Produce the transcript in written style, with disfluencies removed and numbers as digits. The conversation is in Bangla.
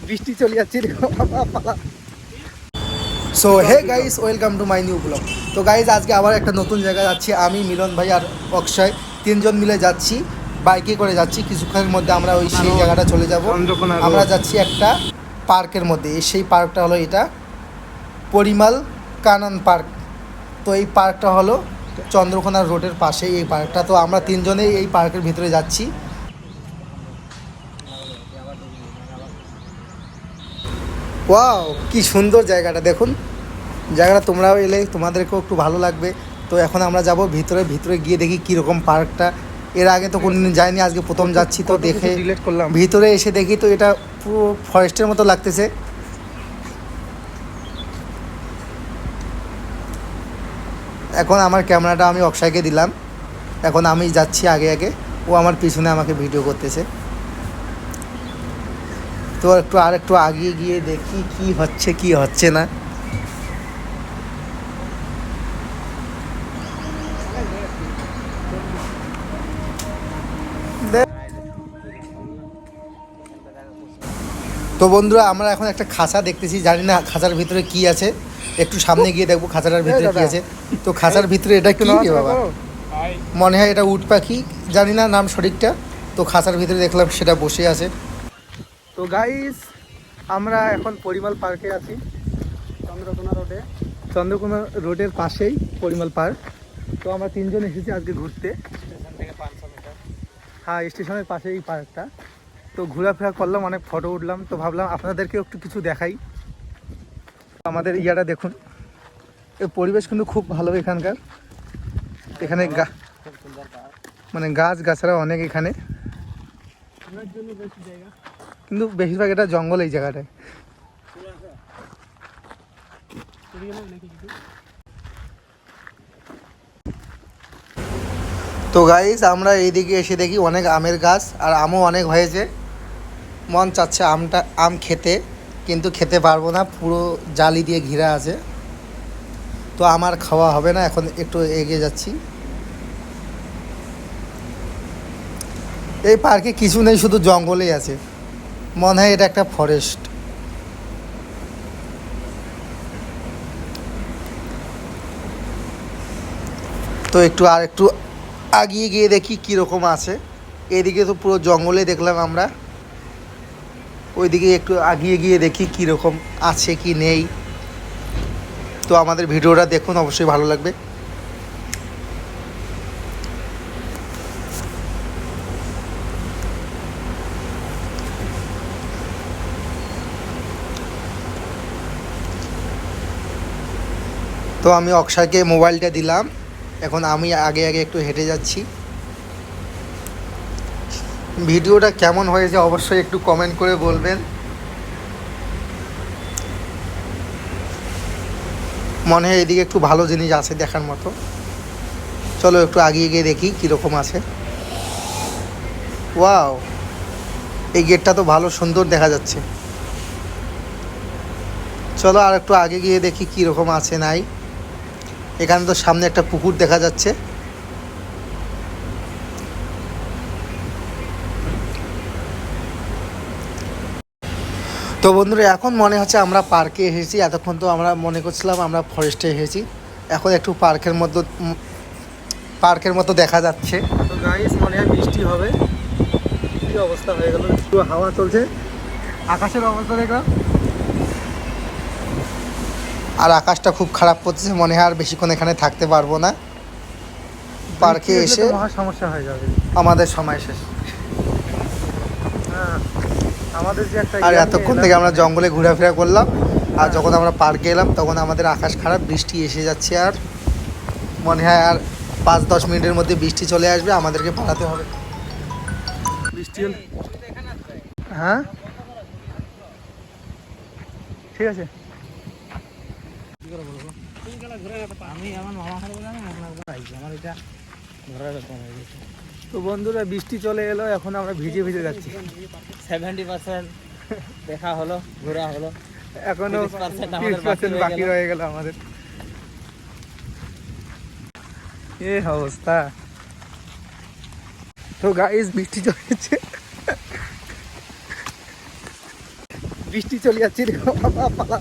বৃষ্টি চলে যাচ্ছে। So hey guys, welcome to my new blog. তো গাইস আজকে আবার একটা নতুন জায়গায় যাচ্ছি। আমি মিলন ভাই আর অক্ষয় তিনজন মিলে যাচ্ছি, বাইকে করে যাচ্ছি। কিছুক্ষণের মধ্যে আমরা ওই সেই জায়গাটা চলে যাব। আমরা যাচ্ছি একটা পার্কের মধ্যে। সেই পার্কটা হলো এটা পরিমাল কানন পার্ক। তো এই পার্কটা হলো চন্দ্রকোনা রোডের পাশেই এই পার্কটা। তো আমরা তিনজনেই এই পার্কের ভিতরে যাচ্ছি। ওয়াও, কি সুন্দর জায়গাটা দেখুন। জায়গাটা তোমরাও এলে তোমাদেরকেও একটু ভালো লাগবে। তো এখন আমরা যাব ভিতরে। ভিতরে গিয়ে দেখি কীরকম পার্কটা। এর আগে তো কোনোদিন যাইনি, আজকে প্রথম যাচ্ছি। তো দেখে ডিলিট করলাম। ভিতরে এসে দেখি তো এটা পুরো ফরেস্টের মতো লাগতেছে। এখন আমার ক্যামেরাটা আমি অক্ষয়কে দিলাম। এখন আমি যাচ্ছি আগে আগে, ও আমার পিছনে আমাকে ভিডিও করতেছে। তো একটু আগিয়ে গিয়ে দেখি কি হচ্ছে কি হচ্ছে না। তো বন্ধুরা, আমরা এখন একটা খাঁচা দেখতেছি, জানি না খাঁচার ভিতরে কি আছে। একটু সামনে গিয়ে দেখবো খাঁচাটার ভিতরে কি আছে। তো খাঁচার ভিতরে এটা কি বাবা? মনে হয় এটা উট পাখি, জানি না নাম সঠিকটা। তো খাঁচার ভিতরে দেখলাম সেটা বসে আছে। তো গাইস, আমরা এখন পরিমল পার্কে আছি, চন্দ্রকোনা রোডের পাশেই পরিমল পার্ক। তো আমরা তিনজন এসেছি আজকে ঘুরতে। হ্যাঁ, স্টেশনের পাশেই এই পার্কটা। তো ঘোরাফেরা করলাম, অনেক ফটো উঠলাম। তো ভাবলাম আপনাদেরকেও একটু কিছু দেখাই। আমাদের ইয়াটা দেখুন, এই পরিবেশ কিন্তু খুব ভালো এখানকার। এখানে মানে গাছ গাছরা অনেক এখানে, কিন্তু বেশিরভাগ এটা জঙ্গল এই জায়গাটায়। তো গাইস, আমরা এইদিকে এসে দেখি অনেক আমের গাছ, আর আমও অনেক হয়েছে। মন চাচ্ছে আম খেতে, কিন্তু খেতে পারবো না, পুরো জালি দিয়ে ঘিরা আছে। তো আমার খাওয়া হবে না, এখন একটু এগিয়ে যাচ্ছি। এই পার্কে কিছু নেই, শুধু জঙ্গলেই আছে। মনে হয় এটা একটা ফরেস্ট। তো একটু আগিয়ে গিয়ে দেখি কীরকম আছে। এদিকে তো পুরো জঙ্গলে দেখলাম আমরা, ওইদিকে একটু আগিয়ে গিয়ে দেখি কীরকম আছে কি নেই। তো আমাদের ভিডিওটা দেখুন, অবশ্যই ভালো লাগবে। তো আমি অক্ষয়কে মোবাইলটা দিলাম, এখন আমি আগে আগে একটু হেঁটে যাচ্ছি। ভিডিওটা কেমন হয়েছে অবশ্যই একটু কমেন্ট করে বলবেন। মনে হয় এদিকে একটু ভালো জিনিস আছে দেখার মতো। চলো একটু আগিয়ে গিয়ে দেখি কীরকম আছে। ওয়াও, এই গেটটা তো ভালো সুন্দর দেখা যাচ্ছে। চলো আর একটু আগে গিয়ে দেখি কীরকম আছে নাই। এখানে তো সামনে একটা পুকুর দেখা যাচ্ছে। তো বন্ধুরা, এখন মনে হচ্ছে আমরা পার্কে এসেছি। এতক্ষণ তো আমরা মনে করছিলাম আমরা ফরেস্টে এসেছি। এখন একটু পার্কের মতো দেখা যাচ্ছে। তো গাইস, মনে হয় বৃষ্টি হবে। কি অবস্থা হয়ে গেল, একটু হাওয়া চলছে, আকাশের অবস্থা দেখলাম। আর আকাশটা খুব খারাপ করতেছে, মনে হয় আর বেশিক্ষণ এখানে থাকতে পারবো না। পার্কে এসে মহা সমস্যা হয়ে যাবে, আমাদের সময় শেষ। হ্যাঁ, আমাদের যে একটা আর এতক্ষণ থেকে আমরা জঙ্গলে ঘোরাফেরা করলাম, আর যখন আমরা পার্কে এলাম তখন আমাদের আকাশ খারাপ, বৃষ্টি এসে যাচ্ছে। আর মনে হয় আর 5-10 মিনিটের মধ্যে বৃষ্টি চলে আসবে, আমাদেরকে পালাতে হবে। বৃষ্টি হল, হ্যাঁ ঠিক আছে। তো বন্ধুরা, বৃষ্টি চলে এলো, এখন আমরা ভিজে ভিজে যাচ্ছি। 70% দেখা হলো, ঘোরা হলো, এখনো 30% বাকি রয়ে গেল আমাদের। এ অবস্থা। তো গাইস, বৃষ্টি চলেছে। বৃষ্টি চলে যাচ্ছে রে বাবা, পালা।